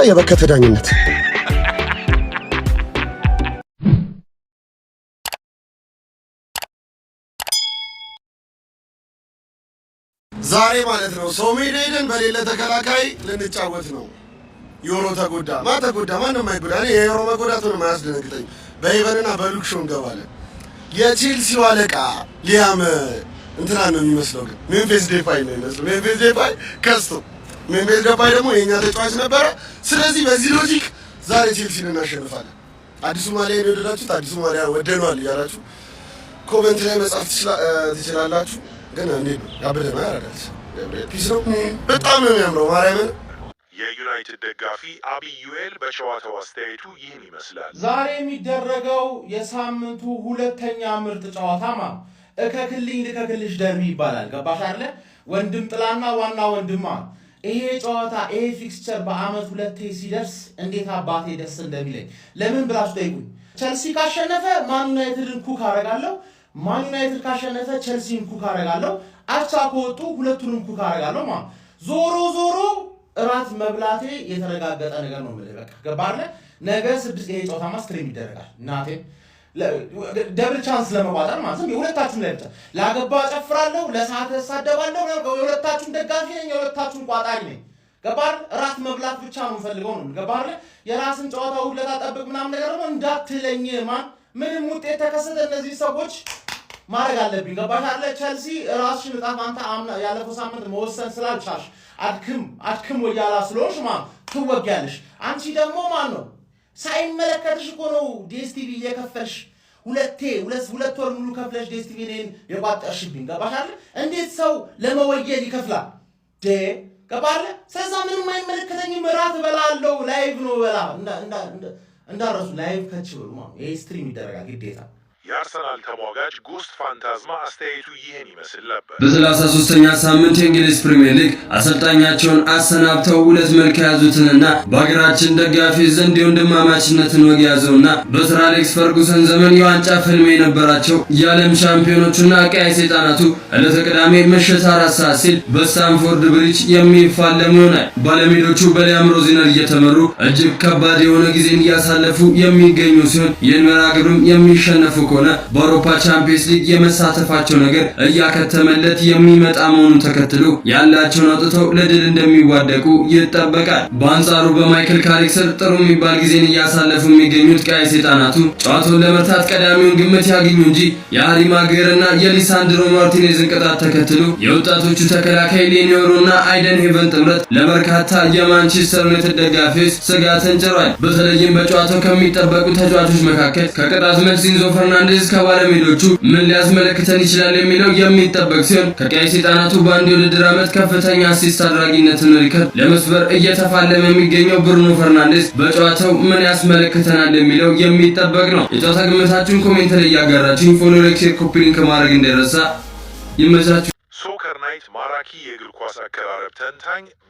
የበከተ ዳኝነት ዛሬ ማለት ነው ሶሜድ ሄደን በሌለ ተከላካይ ልንጫወት ነው። ዮሮ ተጎዳ ማንም አይጎዳ። እኔ የዮሮ መጎዳቱ ነው የማያስደነግጠኝ። በኢቨንና በሉክ ሾው እንገባለን። የቼልሲው አለቃ ሊያም እንትና ነው የሚመስለው፣ ግን ሜምፊስ ዴፓይ ነው የሚመስለው። ሜምፊስ ዴፓይ ከስቶ ሜምፊስ ዴፓይ ደግሞ የኛ ተጫዋች ነበረ። ስለዚህ በዚህ ሎጂክ ዛሬ ቼልሲን እናሸንፋለን። አዲሱ ማሊያ የወደዳችሁት አዲሱ ማሊያ ወደኗል እያላችሁ ኮሜንት ላይ መጻፍ ትችላላችሁ። ግን እንዴት ነው ያበደና ያረጋል ፒስ ነው በጣም ነው የሚያምረው ማርያምን። የዩናይትድ ደጋፊ አቢ ዩኤል በጨዋታው አስተያየቱ ይህን ይመስላል። ዛሬ የሚደረገው የሳምንቱ ሁለተኛ ምርጥ ጨዋታ እከክልኝ ልከክልሽ ደርቢ ይባላል። ገባሽ አይደለ? ወንድም ጥላና ዋና ወንድማ። ይሄ ጨዋታ ይሄ ፊክስቸር በአመት ሁለቴ ሲደርስ እንዴት አባቴ ደስ እንደሚለኝ ለምን ብላችሁ ጠይቁኝ። ቸልሲ ካሸነፈ ማን ዩናይትድን ኩክ አረጋለሁ፣ ማን ዩናይትድ ካሸነፈ ቸልሲን ኩክ አረጋለሁ፣ አቻ ከወጡ ሁለቱንም ኩክ አረጋለሁ። ዞሮ እራት መብላቴ የተረጋገጠ ነገር ነው ማለት በቃ ገባለ። ነገ 6 ይሄ ጨዋታ ስትሪም ይደረጋል። እናቴ ደብል ቻንስ ለመቋጠር ማለት ነው። የሁለታችሁም ላይ ብቻ ላገባ ጨፍራለሁ፣ ለሰዓት ተሳደባለሁ። የሁለታችሁም ደጋፊ ነኝ፣ የሁለታችሁም ቋጣሪ ነኝ። ገባል። እራት መብላት ብቻ ነው ፈልገው ነው ገባለ። የራስን ጨዋታ ሁለታ ጠብቅ ምናምን ነገር ነው እንዳትለኝ። ምንም ውጤት ተከሰተ እነዚህ ሰዎች ማድረግ አለብኝ። ገባሽ አይደለ? ቸልሲ ራስሽን ዕጣ ፈንታ ያለፈው ሳምንት መወሰን ስላልቻልሽ አድክም ወያላ ስለሆንሽ ትወጊያለሽ። አንቺ ደግሞ ነው ሳይመለከትሽ እኮ ነው ዲኤስቲቪ እየከፈልሽ ሁለት ወር ሙሉ ከፍለሽ ዲኤስቲቪ እኔን የቋጠርሽብኝ። ገባሽ አይደለ? እንዴት ሰው ለመወየድ ይከፍላል? ገባለ? ስለዛ ምንም አይመለከተኝም። እራት እበላለሁ። ላይቭ ነው በላ እንዳረሱ ላይቭ ከች ብሉ ይሄ ስትሪም ይደረጋል ግዴታ። የአርሰናል ተሟጋች ጎስት ፋንታዝማ አስተያየቱ ይህን ይመስል ነበር። በ33ኛ ሳምንት የእንግሊዝ ፕሪሚየር ሊግ አሰልጣኛቸውን አሰናብተው ሁለት መልክ የያዙትንና በሀገራችን ደጋፊ ዘንድ የወንድማማችነትን ወግ ያዘውና በሰር አሌክስ ፈርጉሰን ዘመን የዋንጫ ፍልም የነበራቸው የዓለም ሻምፒዮኖቹና ቀይ ሰይጣናቱ ዕለተ ቅዳሜ ምሽት 4 ሰዓት ሲል በስታንፎርድ ብሪጅ የሚፋለሙ ይሆናል። ባለሜዶቹ በሊያም ሮዚነር እየተመሩ እጅግ ከባድ የሆነ ጊዜን እያሳለፉ የሚገኙ ሲሆን ይህን መርሃ ግብርም የሚሸነፉ ሆነ በአውሮፓ ቻምፒየንስ ሊግ የመሳተፋቸው ነገር እያከተመለት የሚመጣ መሆኑን ተከትሎ ያላቸውን አውጥተው ለድል እንደሚዋደቁ ይጠበቃል። በአንጻሩ በማይክል ካሪክ ስር ጥሩ የሚባል ጊዜን እያሳለፉ የሚገኙት ቀይ ሰይጣናቱ ጨዋታውን ለመርታት ቀዳሚውን ግምት ያገኙ እንጂ የሃሪ ማጉዌርና የሊሳንድሮ ማርቲኔዝን ቅጣት ተከትሎ የወጣቶቹ ተከላካይ ሌኒዮሮና አይደን ሄቨን ጥምረት ለበርካታ የማንቸስተር ዩናይትድ ደጋፊዎች ስጋትን ጭሯል። በተለይም በጨዋታው ከሚጠበቁ ተጫዋቾች መካከል ከቅጣት መልስ ኢንዞ ፈርናንዴዝ ከባለሜዶቹ ምን ሊያስመለክተን ይችላል የሚለው የሚጠበቅ ሲሆን ከቀይ ሰይጣናቱ በአንድ የውድድር ዓመት ከፍተኛ አሲስት አድራጊነትን ሪከርድ ለመስበር እየተፋለመ የሚገኘው ብሩኖ ፈርናንዴዝ በጨዋታው ምን ያስመለክተናል የሚለው የሚጠበቅ ነው። የጨዋታ ግምታችሁን ኮሜንት ላይ ያጋራችሁ ፎሎ፣ ላይክ፣ ሼር፣ ኮፒ ሊንክ ማድረግ እንዳይረሳ። ይመቻችሁ። ሶከር ናይት ማራኪ የእግር ኳስ አቀራረብ ተንታኝ